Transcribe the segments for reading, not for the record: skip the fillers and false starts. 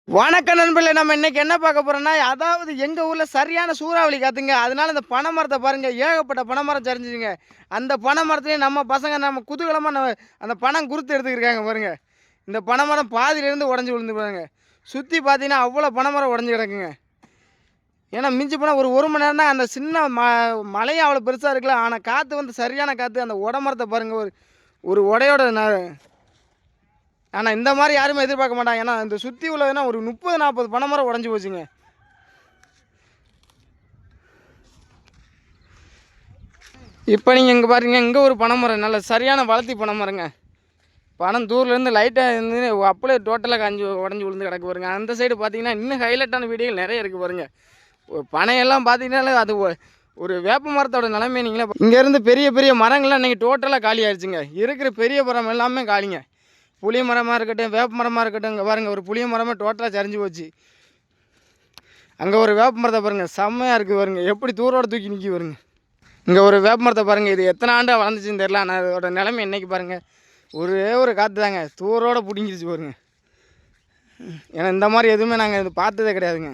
வணக்கம் நண்பர்களே, நம்ம இன்னைக்கு என்ன பார்க்க போறோம்னா, அதாவது எங்க ஊர்ல சரியான சூறாவளி காத்துங்க. அதனால இந்த பனை மரத்தை பாருங்க, ஏகப்பட்ட பனை மரம் சரிஞ்சுச்சுங்க. அந்த பனை மரத்துலயே நம்ம பசங்க நம்ம குதூகலமா அந்த பனம் குருத்து எடுத்துக்கிருக்காங்க பாருங்க. இந்த பனை மரம் பாதியிலேருந்து உடஞ்சி விழுந்து பாருங்க. சுற்றி பார்த்தீங்கன்னா அவ்வளோ பனை மரம் உடஞ்சி கிடக்குங்க. ஏன்னா மிஞ்சி போனால் ஒரு மணி நேரம் தான். அந்த சின்ன மழையும் அவ்வளோ பெருசாக இருக்குல்ல, ஆனால் காற்று வந்து சரியான காற்று. அந்த உடமரத்தை பாருங்க, ஒரு உடையோட ஆனால் இந்த மாதிரி யாருமே எதிர்பார்க்க மாட்டாங்க. ஏன்னா இந்த சுற்றி உள்ளதுன்னா ஒரு 30-40 பனை மரம் உடஞ்சி போச்சுங்க. இப்போ நீங்கள் இங்கே பாருங்க, இங்கே ஒரு பனை மரம் நல்ல சரியான வளர்த்தி பனை மரங்க. பனம் தூர்லேருந்து லைட்டாக இருந்து அப்படியே டோட்டலாக காஞ்சி உடஞ்சி விழுந்து கிடக்கு பாருங்க. அந்த சைடு பார்த்தீங்கன்னா இன்னும் ஹைலைட்டான வீடியோகள் நிறைய இருக்குது பாருங்க. பனையெல்லாம் பார்த்தீங்கன்னாலே அது ஒரு வேப்ப மரத்தோட நிலைமை. நீங்களே இங்கேருந்து பெரிய பெரிய மரங்கள்லாம் இன்றைக்கி டோட்டலாக காலி ஆயிடுச்சுங்க. இருக்கிற பெரிய மரம் எல்லாமே காலிங்க. புளிய மரமாக இருக்கட்டும், வேப்ப மரமாக இருக்கட்டும். இங்கே பாருங்கள், ஒரு புளிய மரமே டோட்டலாக சரிஞ்சு போச்சு. அங்கே ஒரு வேப்ப மரத்தை பாருங்கள், செம்மையாக இருக்குது பாருங்கள், எப்படி தூரோடு தூக்கி நிற்கி வருங்க. இங்கே ஒரு வேப்ப மரத்தை பாருங்கள், இது எத்தனை ஆண்டாக வளர்ந்துச்சுன்னு தெரியல. ஆனால் அதோட நிலைமை என்றைக்கு பாருங்கள், ஒரே ஒரு காற்று தாங்க தூரோடு பிடிங்கிருச்சு பாருங்க. ஏன்னா இந்த மாதிரி எதுவுமே நாங்கள் இது பார்த்ததே கிடையாதுங்க.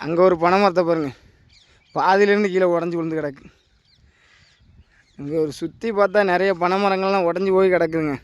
அங்கே ஒரு பனை மரத்தை பாருங்கள், பாதியிலேருந்து கீழே உடஞ்சி விழுந்து கிடக்கு. இங்கே ஒரு சுற்றி பார்த்தா நிறைய பனை மரங்கள்லாம் உடஞ்சி போய் கிடக்குதுங்க.